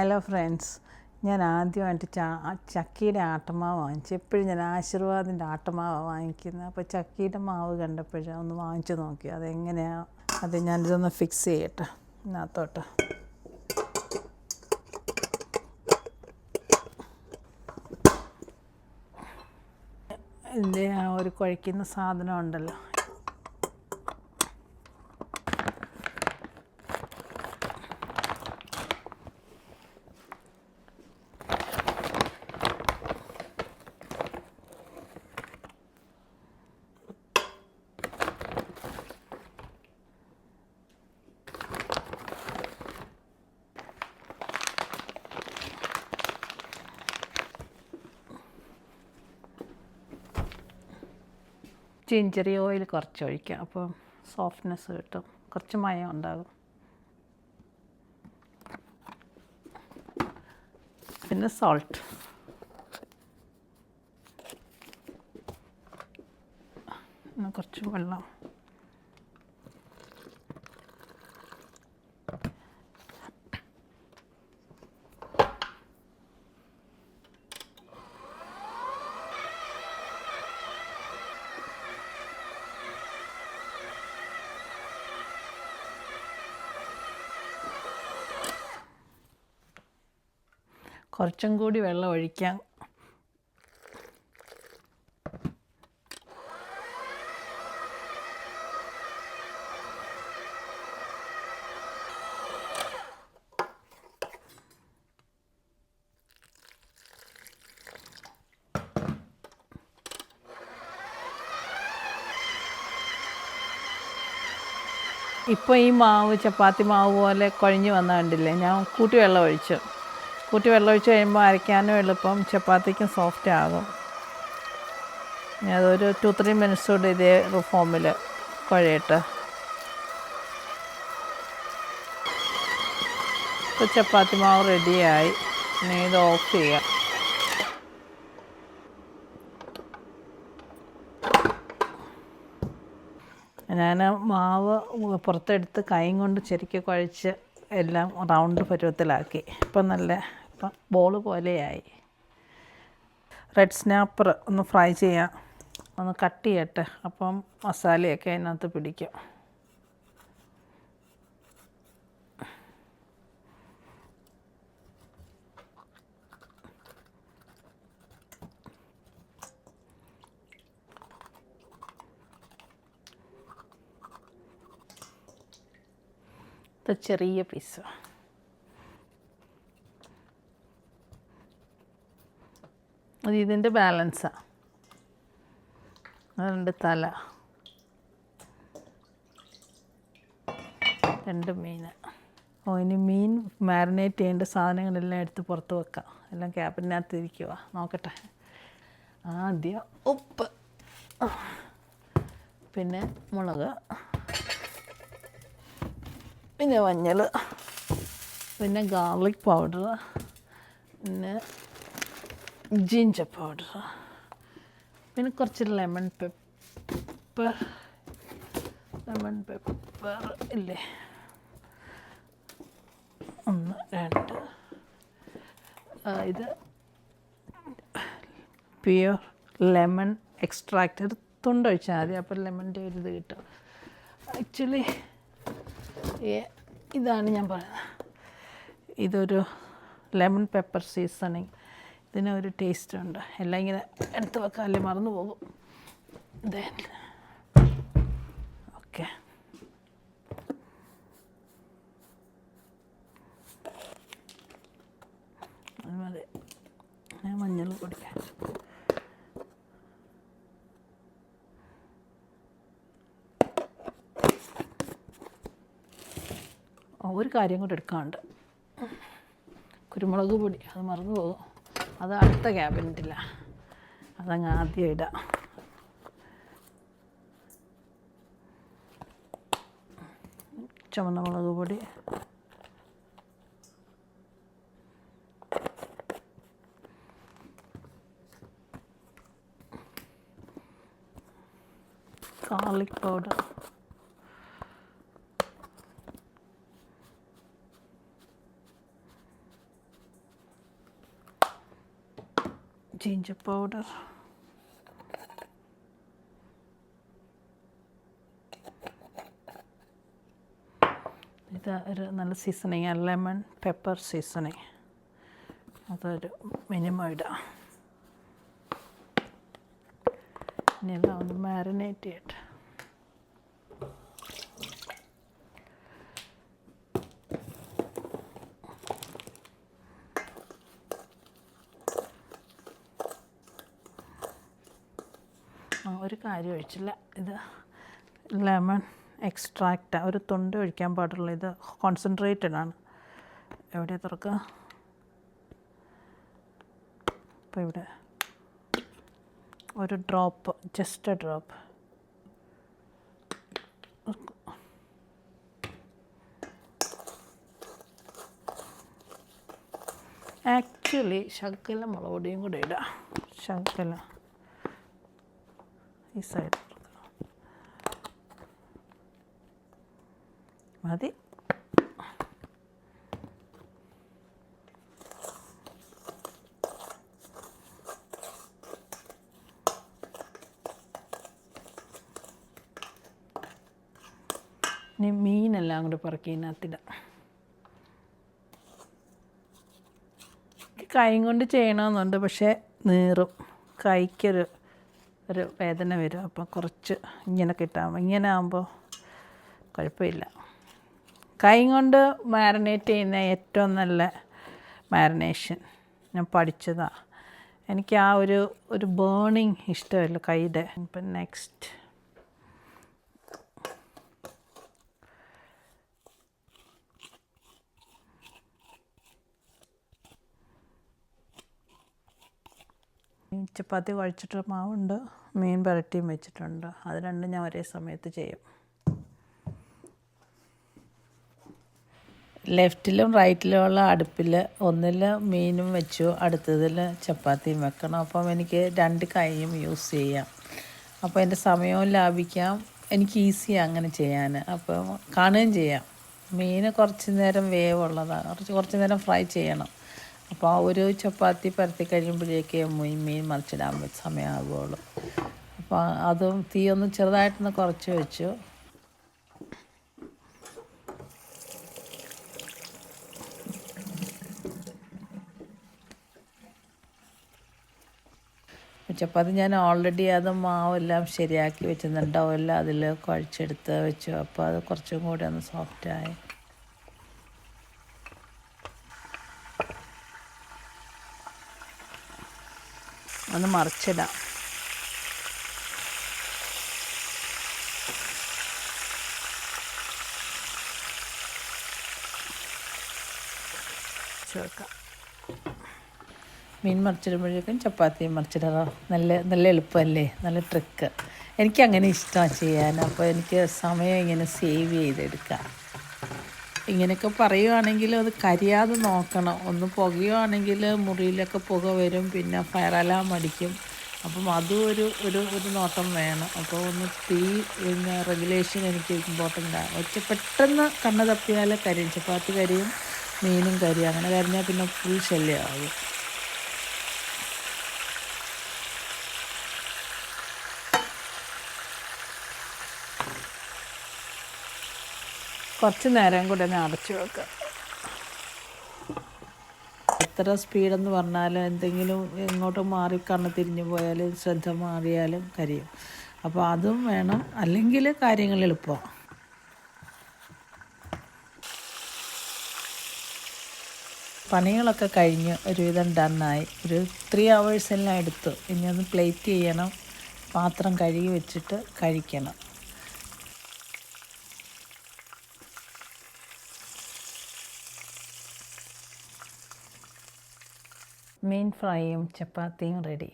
Hello friends, ഞാൻ ആദ്യമായിട്ട് ചക്കയുടെ ആട്ടമാവ് വാങ്ങിച്ചു. എപ്പോഴും ഞാൻ ആശീർവാദിൻ്റെ ആട്ടമാവ് വാങ്ങിക്കുന്നത്. അപ്പോൾ ചക്കയുടെ മാവ് കണ്ടപ്പോഴേ ഒന്ന് വാങ്ങിച്ചു നോക്കി. അതെങ്ങനെയാണ് അത് ഞാനിതൊന്ന് ഫിക്സ് ചെയ്യട്ടെ ഇതിനകത്തോട്ട്. ഇതിൻ്റെ ആ ഒരു കുഴയ്ക്കുന്ന സാധനം ഉണ്ടല്ലോ, ജിഞ്ചറി ഓയിൽ കുറച്ച് ഒഴിക്കാം. അപ്പോൾ സോഫ്റ്റ്നെസ് കിട്ടും, കുറച്ച് മയം ഉണ്ടാകും. പിന്നെ സോൾട്ട്, പിന്നെ കുറച്ച് വെള്ളം. കുറച്ചും കൂടി വെള്ളം ഒഴിക്കാം. ഇപ്പോൾ ഈ മാവ് ചപ്പാത്തി മാവ് പോലെ കുഴഞ്ഞ് വന്ന കണ്ടില്ലേ? ഞാൻ കൂട്ടി വെള്ളം ഒഴിച്ച് കഴിയുമ്പോൾ അരയ്ക്കാനും എളുപ്പം, ചപ്പാത്തിക്കും സോഫ്റ്റ് ആകും. അതൊരു 2-3 മിനിറ്റ്സ് കൂടി ഇതേ ഫോമിൽ കുഴയട്ടെ. ഇപ്പോൾ ചപ്പാത്തി മാവ് റെഡിയായി. ഇനി ഇത് ഓഫ് ചെയ്യാം. ഞാൻ മാവ് പുറത്തെടുത്ത് കൈ കൊണ്ട് ശരിക്കും കുഴച്ച് എല്ലാം റൗണ്ട് പരുവത്തിലാക്കി. ഇപ്പം ബോൾ പോലെയായി. റെഡ് സ്നാപ്പർ ഒന്ന് ഫ്രൈ ചെയ്യാം, ഒന്ന് കട്ട് ചെയ്യട്ടെ. അപ്പം മസാലയൊക്കെ അതിനകത്ത് പിടിക്കും. ഇത് ചെറിയ പീസ്. അത് ഇതിൻ്റെ ബാലൻസാണ്. അതുണ്ട് തല, 2 മീൻ. ഇനി മീൻ മാരിനേറ്റ് ചെയ്യേണ്ട സാധനങ്ങളെല്ലാം എടുത്ത് പുറത്ത് വെക്കാം. എല്ലാം ക്യാബിനകത്ത് ഇരിക്കുക. നോക്കട്ടെ. ആദ്യം ഉപ്പ്, പിന്നെ മുളക്, പിന്നെ മഞ്ഞൾ, പിന്നെ ഗാർലിക് പൗഡർ, പിന്നെ ജിഞ്ചർ പൗഡർ, പിന്നെ കുറച്ച് ലെമൺ പെപ്പർ ഇല്ലേ, 1 2. ഇത് പ്യുർ ലെമൺ എക്സ്ട്രാക്റ്റ്. ഇത് തുണ്ടൊഴിച്ചാൽ മതി, അപ്പോൾ ലെമണിൻ്റെ ഒരു ഇത് കിട്ടും. ആക്ച്വലി ഇതാണ് ഞാൻ പറയുന്നത്. ഇതൊരു ലെമൺ പെപ്പർ സീസണിങ്. ഇതിനൊരു ടേസ്റ്റ് ഉണ്ട്. എല്ലാം ഇങ്ങനെ എടുത്ത് വെക്കാൻ, അല്ലേ മറന്നു പോകും. ഓക്കെ, അത് മതി. ഞാൻ മഞ്ഞൾ പൊടി, ഒരു കാര്യം കൂടെ എടുക്കാനുണ്ട്, കുരുമുളക് പൊടി. അത് മറന്നു പോകും. അത് അടുത്ത ക്യാബിനറ്റില്ല, അതങ്ങ് ആദ്യം ഇടാം. ചുവന്ന മുളക് പൊടി, ഗാർലിക് പൗഡർ, ginger powder. ഇത് ഒരു നല്ല സീസണിങ്, ലെമൺ പെപ്പർ സീസണിങ്, അതൊരു മിനിമം ഇടാം. ഇനി എല്ലാം ഒന്ന് മാരിനേറ്റ് ചെയ്യട്ടെ. ഒരു കാര്യം ഒഴിച്ചില്ല, ഇത് ലെമൺ എക്സ്ട്രാക്റ്റാണ്, ഒരു തൊണ്ട് ഒഴിക്കാൻ പാടുള്ളൂ. ഇത് കോൺസെൻട്രേറ്റഡ് ആണ്. എവിടെ തുറക്കുക? അപ്പോൾ ഇവിടെ ഒരു drop, just a drop. Actually ശകല മുളക് പൊടിയും കൂടെ ഇടാം. ശകല ഈ സൈഡ് മതി. ഇനി മീനെല്ലാം കൂടെ പറക്കി ഇതിനകത്തിടാം. കൈ കൊണ്ട് ചെയ്യണമെന്നുണ്ട്, പക്ഷേ നീറും, കൈക്കൊരു വേദന വരും. അപ്പം കുറച്ച് ഇങ്ങനെയൊക്കെ ഇട്ടാൽ, ഇങ്ങനെ ആകുമ്പോൾ കുഴപ്പമില്ല. കൈ കൊണ്ട് മാരിനേറ്റ് ചെയ്യുന്ന ഏറ്റവും നല്ല മാരിനേഷൻ ഞാൻ പഠിച്ചതാണ്. എനിക്ക് ആ ഒരു ബേണിങ് ഇഷ്ടമല്ല കൈയുടെ. ഇപ്പം നെക്സ്റ്റ് ചപ്പാത്തി കുഴച്ചിട്ട് മാവുണ്ട്, മീൻ പുരട്ടിയും വെച്ചിട്ടുണ്ട്. അത് രണ്ടും ഞാൻ ഒരേ സമയത്ത് ചെയ്യും. ലെഫ്റ്റിലും റൈറ്റിലുമുള്ള അടുപ്പിൽ ഒന്നിൽ മീനും വെച്ചു, അടുത്തതിൽ ചപ്പാത്തിയും വെക്കണം. അപ്പം എനിക്ക് രണ്ട് കൈയും യൂസ് ചെയ്യാം. അപ്പോൾ എൻ്റെ സമയവും ലാഭിക്കാം, എനിക്ക് ഈസിയാണ് അങ്ങനെ ചെയ്യാൻ. അപ്പം കാണുകയും ചെയ്യാം. മീൻ കുറച്ച് നേരം വേവുള്ളതാണ്, കുറച്ച് നേരം ഫ്രൈ ചെയ്യണം. അപ്പോൾ ആ ഒരു ചപ്പാത്തി പരത്തി കഴിയുമ്പോഴേക്ക് മീൻ മറിച്ചിടാൻ സമയമാകുള്ളൂ. അപ്പോൾ അതും തീ ഒന്ന് ചെറുതായിട്ടൊന്ന് കുറച്ച് വെച്ചു. ചപ്പാത്തി ഞാൻ ഓൾറെഡി അത് മാവെല്ലാം ശരിയാക്കി വെച്ചിട്ടുണ്ടാവില്ല, അതിൽ കുഴച്ചെടുത്ത് വെച്ചു. അപ്പോൾ അത് കുറച്ചും കൂടി ഒന്ന് സോഫ്റ്റായി. ഒന്ന് മറിച്ചിടാം. വെക്കാം. മീൻ മറിച്ചിടുമ്പോഴേക്കും ചപ്പാത്തിയും മറിച്ചിടാം. നല്ല എളുപ്പമല്ലേ, നല്ല ട്രിക്ക്. എനിക്കങ്ങനെ ഇഷ്ടമാണ് ചെയ്യാൻ. അപ്പോൾ എനിക്ക് സമയം ഇങ്ങനെ സേവ് ചെയ്തെടുക്കാം. ഇങ്ങനെയൊക്കെ പറയുവാണെങ്കിൽ അത് കരിയാതെ നോക്കണം. ഒന്ന് പുകയുവാണെങ്കിൽ മുറിയിലൊക്കെ പുക വരും, പിന്നെ ഫയർ അലാം അടിക്കും. അപ്പം അതും ഒരു നോട്ടം വേണം. അപ്പോൾ ഒന്ന് തീ പിന്നെ റെഗുലേഷൻ എനിക്ക് ഇമ്പോർട്ടൻ്റാണ്. പെട്ടെന്ന് കണ്ണ് തപ്പിയാൽ കരിയും, ചപ്പാത്തി കരിയും, മീനും കരിയും. അങ്ങനെ കരിഞ്ഞാൽ പിന്നെ ഫുൾ ശല്യമാകും. കുറച്ച് നേരം കൂടെ ഒന്ന് അടച്ചു വെക്കുക. എത്ര സ്പീഡെന്ന് പറഞ്ഞാലും എന്തെങ്കിലും എങ്ങോട്ട് മാറി കണ്ണ് തിരിഞ്ഞു പോയാലും ശ്രദ്ധ മാറിയാലും കരിയും. അപ്പോൾ അതും വേണം, അല്ലെങ്കിൽ കാര്യങ്ങൾ എളുപ്പമാണ്. പണികളൊക്കെ കഴിഞ്ഞ് ഒരുവിധം ഡണ്ണായി. ഒരു 3 hours എല്ലാം എടുത്തു. ഇനി ഒന്ന് പ്ലേറ്റ് ചെയ്യണം, പാത്രം കഴുകി വെച്ചിട്ട് കഴിക്കണം. മീൻ ഫ്രൈയും ചപ്പാത്തിയും റെഡി.